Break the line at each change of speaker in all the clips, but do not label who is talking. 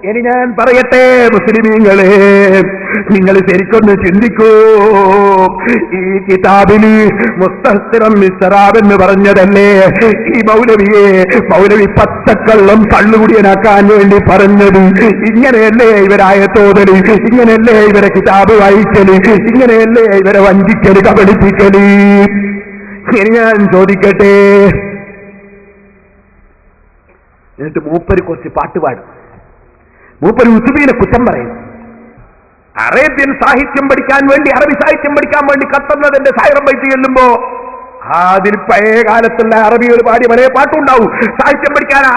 ഇനി ഞാൻ പറയട്ടെ മുസ്ലിമീങ്ങളെ, നിങ്ങൾ ശരിക്കൊന്ന് ചിന്തിക്കൂ. ഈ കിതാബിന് മുസ്തഹ്സിറം മിസ്റാബ് എന്ന് പറഞ്ഞതല്ലേ ഈ മൗലവി പച്ചക്കള്ളം കള്ളുകുടിയനാക്കാൻ വേണ്ടി പറഞ്ഞത്? ഇങ്ങനെയല്ലേ ഇവരായ തോതല്? ഇങ്ങനെയല്ലേ ഇവരെ കിതാബ് വായിക്കല്? ഇങ്ങനെയല്ലേ ഇവരെ വഞ്ചിക്കല്, കബളിപ്പിക്കല്? ഇനി ഞാൻ ചോദിക്കട്ടെ, എന്നിട്ട് മൂപ്പര് കുറച്ച് പാട്ടുപാടും. മൂപ്പര് ഉസ്ബീനെ കുറ്റം പറയും. അറേബ്യൻ സാഹിത്യം പഠിക്കാൻ വേണ്ടി, അറബി സാഹിത്യം പഠിക്കാൻ വേണ്ടി കത്തുന്നതിന്റെ സായിറം ബൈത്ത് ചെല്ലുമ്പോ അതിൽ പഴയ കാലത്തുള്ള അറബികൾ പാടി പല പാട്ടുണ്ടാവും. സാഹിത്യം പഠിക്കാനാ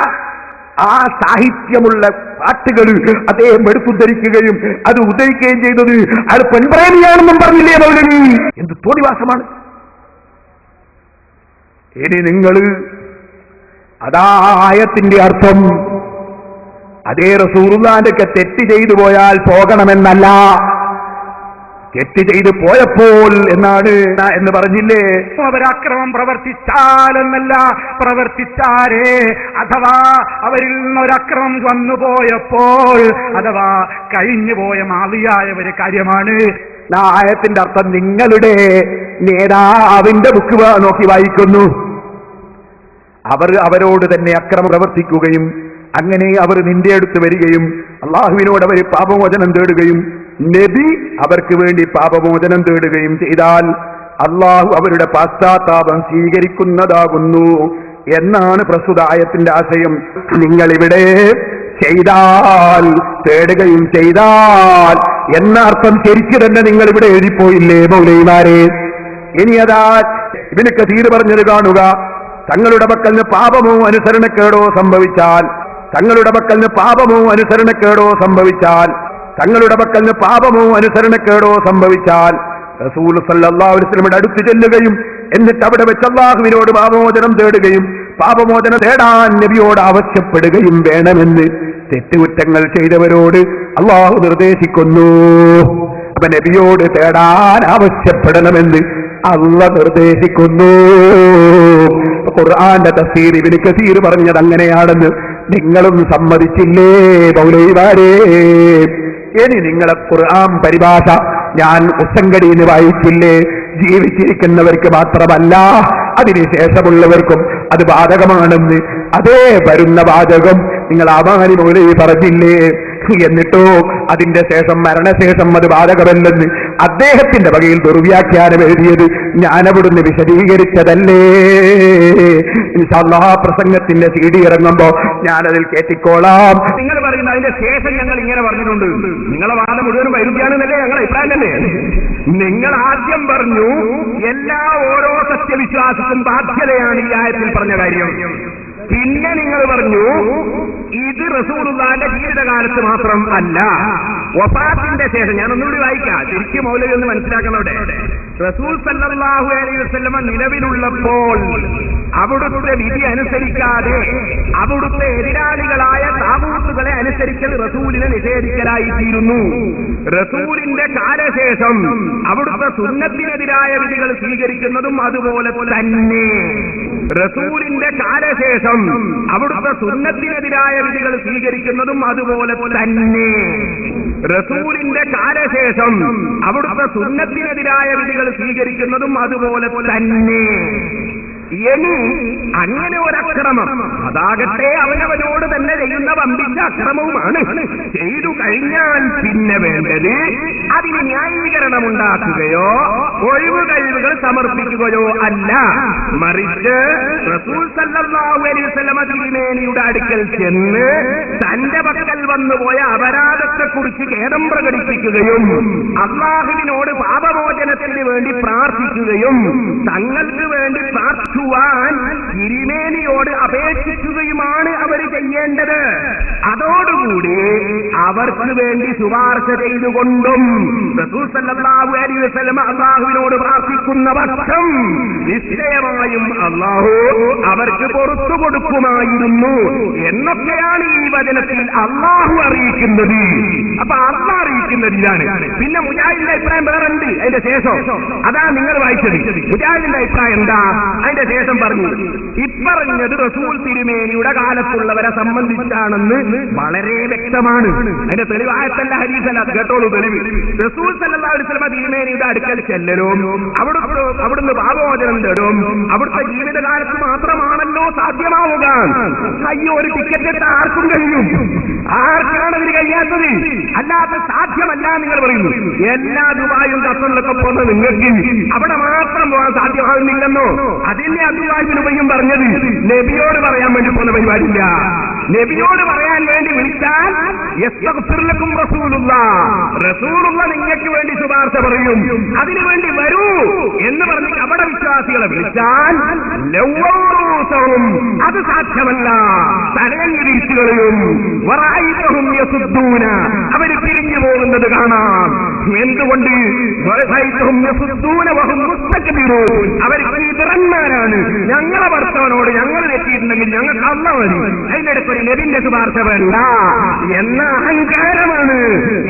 ആ സാഹിത്യമുള്ള പാട്ടുകൾ അദ്ദേഹം എടുത്തുദ്ധരിക്കുകയും അത് ഉദ്ധരിക്കുകയും ചെയ്തത് അത് പെൺപ്രേമിയാണെന്നും പറഞ്ഞില്ലേ മൗലവി? എന്ത് തോന്നിവാസമാണ്! ഇനി നിങ്ങൾ അതായത്തിന്റെ അർത്ഥം അതേ റസൂലുള്ളാഹിന്റെ തെറ്റ് ചെയ്തു പോയാൽ പോകണമെന്നല്ല, തെറ്റ് ചെയ്തു പോയപ്പോൾ എന്നാണ് എന്ന് പറഞ്ഞില്ലേ? അവരക്രമം പ്രവർത്തിച്ചാലെന്നല്ല, പ്രവർത്തിച്ചാരേ അഥവാ അവരിൽ നിന്നൊരക്രമം വന്നുപോയപ്പോൾ അഥവാ കഴിഞ്ഞുപോയ മാവിയായ ഒരു കാര്യമാണ്. ആയത്തിന്റെ അർത്ഥം നിങ്ങളുടെ നേതാവിന്റെ ബുക്ക് നോക്കി വായിക്കുന്നു. അവരോട് തന്നെ അക്രമം പ്രവർത്തിക്കുകയും അങ്ങനെ അവർ നിന്റെ അടുത്ത് വരികയും അള്ളാഹുവിനോട് അവർ പാപമോചനം തേടുകയും നബി അവർക്ക് വേണ്ടി പാപമോചനം തേടുകയും ചെയ്താൽ അള്ളാഹു അവരുടെ പശ്ചാത്താപം സ്വീകരിക്കുന്നതാകുന്നു എന്നാണ് പ്രസ്തുത ആയത്തിന്റെ ആശയം. നിങ്ങളിവിടെ ചെയ്താൽ, തേടുകയും ചെയ്താൽ എന്ന അർത്ഥം ശരിക്കു തന്നെ നിങ്ങൾ ഇവിടെ എഴുതിപ്പോയില്ലേ മൗലവിമാരെ? ഇനി അതാ ഇബ്നു കസീർ പറഞ്ഞത് കാണുക. തങ്ങളുടെ പക്കലിന് പാപമോ അനുസരണക്കേടോ സംഭവിച്ചാൽ, തങ്ങളുടെ പക്കലിന് പാപമോ അനുസരണക്കേടോ സംഭവിച്ചാൽ, തങ്ങളുടെ പക്കലിന് പാപമോ അനുസരണക്കേടോ സംഭവിച്ചാൽ റസൂൽ സല്ലല്ലാഹു അലൈഹി വസല്ലമയുടെ അടുത്ത് ചെല്ലുകയും എന്നിട്ട് അവിടെ വെച്ച് അല്ലാഹുവിനോട് പാപമോചനം തേടുകയും പാപമോചനം തേടാൻ നബിയോട് ആവശ്യപ്പെടുകയും വേണമെന്ന് തെറ്റുകുറ്റങ്ങൾ ചെയ്തവരോട് അല്ലാഹു നിർദ്ദേശിക്കുന്നു. അപ്പൊ നബിയോട് തേടാൻ ആവശ്യപ്പെടണമെന്ന് അല്ലാഹു നിർദ്ദേശിക്കുന്നു. ഖുർആന്റെ തഫ്സീർ ഇബ്നു കസീർ പറഞ്ഞത് അങ്ങനെയാണെന്ന് നിങ്ങളും സമ്മതിച്ചില്ലേ മൗലവിമാരെ? ഇനി നിങ്ങളെ ഖുർആൻ പരിഭാഷ ഞാൻ ഉസ്സങ്കടിയിൽ വായിച്ചില്ലേ? ജീവിച്ചിരിക്കുന്നവർക്ക് മാത്രമല്ല അതിനുശേഷമുള്ളവർക്കും അത് ബാധകമാണെന്ന്. അതേ വരുന്ന വാചകം നിങ്ങൾ അമാനി മൗലവി പറഞ്ഞില്ലേ? എന്നിട്ടോ അതിന്റെ ശേഷം മരണശേഷം അത് ബാധകമല്ലെന്ന് അദ്ദേഹത്തിന്റെ വകയിൽ ദുർവ്യാഖ്യാനം എഴുതിയത് ഞാനവിടുന്ന് വിശദീകരിച്ചതല്ലേ? ഇൻഷാല്ലാഹ് പ്രസംഗത്തിന്റെ CD ഇറങ്ങുമ്പോ ഞാനതിൽ കേട്ടിക്കോളാം.
നിങ്ങൾ പറയുന്ന അതിന്റെ ശേഷം ഞങ്ങൾ ഇങ്ങനെ പറഞ്ഞിട്ടുണ്ട്. നിങ്ങളെ വാദം മുഴുവനും വൈരുദ്ധ്യാണെന്നല്ലേ ഞങ്ങൾ അഭിപ്രായം തന്നെ. നിങ്ങൾ ആദ്യം പറഞ്ഞു എല്ലാ ഓരോ സത്യവിശ്വാസത്തിനും ബാധ്യതയാണ് ഈ ആയത്തിൽ പറഞ്ഞ കാര്യം. പിന്നെ നിങ്ങൾ പറഞ്ഞു ഇത് റസൂലുള്ളാഹിന്റെ ജീവിതകാലത്ത് മാത്രം അല്ല, വഫാത്തിന്റെ ശേഷം. ഞാനൊന്നുകൂടി വായിക്കാം, ശരിക്കും മൗലവി ഒന്ന് മനസ്സിലാക്കണോടെ. റസൂൽ സല്ലല്ലാഹു അലൈഹി വസല്ലമ നിലവിലുള്ളപ്പോൾ അവിടുത്തെ വിധി അനുസരിക്കാതെ അവിടുത്തെ എതിരാളികളായ താഗൂത്തുകളെ അനുസരിക്കൽ റസൂലിനെ നിഷേധിക്കലായിത്തീരുന്നു. റസൂലിന്റെ കാലശേഷം അവിടുത്തെ സുന്നത്തിനെതിരായ വിധികൾ സ്വീകരിക്കുന്നതും അതുപോലെ തന്നെ. റസൂലിന്റെ കാലശേഷം അവിടുത്തെ സുന്നത്തിനെതിരായ വിധികൾ സ്വീകരിക്കുന്നതും അതുപോലെ തന്നെ. റസൂലിന്റെ കാലശേഷം അവിടുത്തെ സുന്നത്തിനെതിരായ വിധികൾ സ്വീകരിക്കുന്നതും അതുപോലെ തന്നെ. ഇനി അങ്ങനെ ഒരക്രമം അതാകട്ടെ അവനവനോട് തന്നെ ചെയ്യുന്ന വമ്പിച്ച അക്രമവുമാണ്. ചെയ്തു കഴിഞ്ഞാൽ പിന്നെ വേണ്ടത് അതിന് ന്യായീകരണമുണ്ടാക്കുകയോ ഒഴിവ് കഴിവുകൾ സമർപ്പിക്കുകയോ അല്ല, മറിച്ച് റസൂൽ സല്ലല്ലാഹു അലൈഹി വസല്ലമ തിരുമേനിയുടെ അടുക്കൽ ചെന്ന് തന്റെ പക്കൽ വന്നുപോയ അപരാധത്തെക്കുറിച്ച് ഖേദം പ്രകടിപ്പിക്കുകയും അല്ലാഹുവിനോട് പാപമോചനത്തിന് വേണ്ടി പ്രാർത്ഥിക്കുകയും തങ്ങൾക്ക് വേണ്ടി തിരുമേനിയോട് അപേക്ഷിക്കുകയുമാണ് അവർ ചെയ്യേണ്ടത്. അതോടുകൂടി അവർക്ക് വേണ്ടി ശുപാർശ ചെയ്തുകൊണ്ടും റസൂൽ സല്ലല്ലാഹു അലൈഹി വസല്ലം അല്ലാഹുവിനോട് പ്രാർത്ഥിക്കുന്ന പക്ഷം നിശ്ചയമായും അല്ലാഹു അവർക്ക് പുറത്തു കൊടുക്കുമായിരുന്നു എന്നൊക്കെയാണ് ഈ വചനത്തിൽ അല്ലാഹു അറിയിക്കുന്നത്. അപ്പൊ അല്ലാഹു അറിയിക്കുന്നത് ഇതാണ്. പിന്നെ മുജാഹിദിന്റെ അഭിപ്രായം വേറെ ഉണ്ട് അതിന്റെ ശേഷം. അതാ നിങ്ങൾ വായിച്ചത്. മുജാഹിദിന്റെ അഭിപ്രായം എന്താ? അതിന്റെ ശേഷം പറഞ്ഞു ഇപ്പറഞ്ഞത് റസൂൽ തിരുമേനിയുടെ കാലത്തുള്ളവരെ സംബന്ധിച്ചാണെന്ന് വളരെ വ്യക്തമാണ്. അതിന്റെ തെളിവായത്തല്ല ഹദീസല്ല, കേട്ടോളൂ തെളിവ്. റസൂൽ സല്ലല്ലാഹു അലൈഹി വസല്ലം തിരുമേനിയുടെ അടുക്കൽ ചെല്ലലും അവിടുന്ന് പാപമോചനം തേടും അവിടുത്തെ ജീവിതകാലത്ത് മാത്രമാണല്ലോ സാധ്യമാവുക. അയ്യോ, ഒരു ടിക്കറ്റ് എടുത്ത് ആർക്കും കഴിയും. ആർക്കാണ് അതിന് കഴിയാത്തത്? അല്ലാതെ സാധ്യമല്ല നിങ്ങൾ പറയുന്നു. എല്ലാ ദുബായും ഖത്തറിലൊക്കെ പോകുന്ന നിങ്ങൾക്ക് അവിടെ മാത്രം പോകാൻ സാധ്യമാകുന്നില്ലെന്നോ? അതിന്റെ അബ്ദുല്ലാഹിബ്നു ഉബയ്യും പറഞ്ഞത് നബിയോട് പറയാൻ വേണ്ടി പോകുന്ന പരിപാടിയില്ല. നബിയോട് പറയാൻ വേണ്ടി വിളിച്ചാൽ യസ്തഗ്ഫിർ ലക്കും റസൂലുള്ള നിങ്ങൾക്ക് വേണ്ടി ശുപാർശ പറയും, അതിനുവേണ്ടി വരൂ എന്ന് പറഞ്ഞ് അവിടെ വിശ്വാസികളെ വിളിച്ചാൽ ലൗറൂസവും അത് സാധ്യമല്ല, തലയങ്ങ് തിരിച്ചുകളയും. വറഅയ്തഹും യസുദ്ദൂന അവർ പിരിഞ്ഞു പോകുന്നത് കാണാം. എന്തുകൊണ്ട്? വറഅയ്തഹും യസുദ്ദൂന വഹും മുസ്തക്ബിറൂൻ അവർ വിതറന്മാരാണ്. ഞങ്ങളെ ഭർത്താവിനോട് ഞങ്ങൾ തെറ്റിയിട്ടുണ്ടെങ്കിൽ ഞങ്ങൾക്ക് അല്ല മതി, അതിനിടയ്ക്ക് ഒരു നബിന്റെ ശുപാർശ വേണ്ട എന്ന അഹങ്കാരമാണ്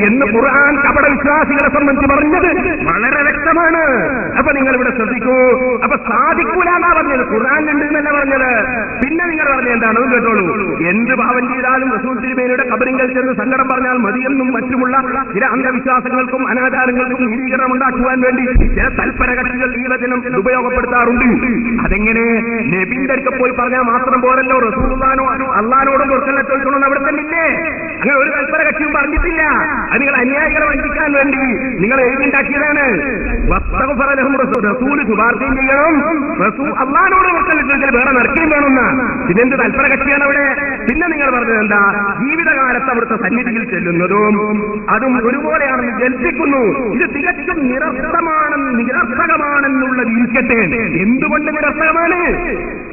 എന്ന് ഖുർആൻ കപട വിശ്വാസികളെ സംബന്ധിച്ച് പറഞ്ഞത് വളരെ വ്യക്തമാണ്. അപ്പൊ നിങ്ങൾ ഇവിടെ ശ്രദ്ധിക്കൂ. അപ്പൊ സാധിക്കൂല എന്നാ പറഞ്ഞത്, ഖുർആനിലുണ്ട് എന്നല്ല പറഞ്ഞത്. പിന്നെ നിങ്ങൾ പറഞ്ഞ എന്താണെന്ന് കേട്ടോളൂ. എന്ത് പാപം ചെയ്താലും റസൂൽ തിരുമേനിയുടെ ഖബറിങ്കൽ ചെന്ന് സങ്കടം പറഞ്ഞാൽ മതിയെന്നും മറ്റുമുള്ള ചില അന്ധവിശ്വാസങ്ങൾക്കും അനാചാരങ്ങൾക്കും നീതീകരണം ഉണ്ടാക്കുവാൻ വേണ്ടി ചില തൽപര കക്ഷികൾ ഈ വചനം ഉപയോഗപ്പെടുത്താറുണ്ട്. അതെങ്ങനെ? നബിന്റെ അടുക്ക പോയി പറഞ്ഞാൽ മാത്രം പോരല്ലോ, റസൂലുള്ളാഹിനോ അള്ളാഹിനോടും കൊടുക്കല ചോദിക്കണമെന്ന് അവിടെ തന്നെ ഇല്ലേ? അങ്ങനെ ഒരു തൽപര കക്ഷിയും പറഞ്ഞിട്ടില്ല. അത് നിങ്ങൾ അനുയായികളെ വഞ്ചിക്കാൻ വേണ്ടി നിങ്ങൾ എഴുതിണ്ടാക്കിയതാണ്. റസൂൽ ശുപാർശയും ചെയ്യണം, അള്ളാഹിനോട് കൊടുക്കല ചോദിച്ചാൽ വേറെ നടക്കുകയും വേണമെന്ന. പിന്നെന്ത് തൽപര കക്ഷിയാണ് അവിടെ? പിന്നെ നിങ്ങൾ പറഞ്ഞത് എന്താ? ജീവിതകാലത്ത് അവിടുത്തെ സന്നിധിയിൽ ചെല്ലുന്നതും അതും ഒരുപോലെയാണെന്ന് ജൽപ്പിക്കുന്നു. ഇത് തികച്ചും നിരർത്ഥകമാണെന്നുള്ളത് ഇരിക്കട്ടെ. എന്തുകൊണ്ട് നിരർത്ഥകമാണ്?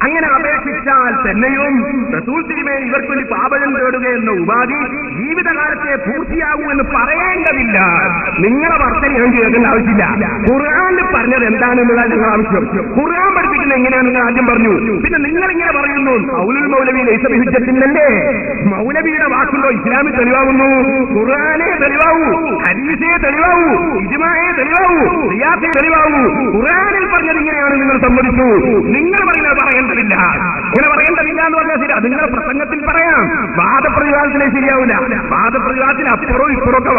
അങ്ങനെ അപേക്ഷിച്ചാൽ തന്നെയും റസൂൽ തിരുമേനി ഇവർക്ക് വേണ്ടി പാപം തേടുകയെന്ന ഉപാധി ജീവിതകാലത്തെ പൂർത്തിയാകൂ എന്ന് പറയേണ്ടതില്ല. നിങ്ങളെ വർത്തന ഞാൻ കേൾക്കേണ്ട ആവശ്യമില്ല. ഖുർആനിൽ പറഞ്ഞത് എന്താണെന്നുള്ളത് ഞങ്ങൾ ആവശ്യം. ഖുർആൻ പഠിപ്പിക്കുന്നത് എങ്ങനെയാണെന്ന് ആദ്യം പറഞ്ഞു. പിന്നെ നിങ്ങൾ ഇങ്ങനെ പറയുന്നു ഔലുൽ മൗലവി ലൈസ ബിഹുജ്ജത്തിനല്ലേ? മൗലവിയുടെ വാക്കുണ്ടോ ഇസ്ലാമിൽ തെളിവാകുന്നു? ഖുർആനേ തെളിവാവൂ, ഹദീസേ തെളിവാവൂ, ഇജ്മാഅേ തെളിവാവൂ, ഖിയാസേ തെളിവാവൂ. ഖുർആനിൽ പറഞ്ഞത് ഇങ്ങനെയാണ് നിങ്ങൾ സമ്മതിച്ചു. നിങ്ങൾ പറയുന്നത് പറയേണ്ടതില്ല. ഇങ്ങനെ പറയേണ്ടതില്ല എന്ന് പറഞ്ഞാൽ ശരി, അത് നിങ്ങളുടെ പ്രസംഗത്തിൽ പറയാം. വാദപ്രതിവാദത്തിലേ ശരിയാവില്ല. വാദപ്രതിവാദത്തിൽ അപ്പുറവും ഇപ്പുറമൊക്കെ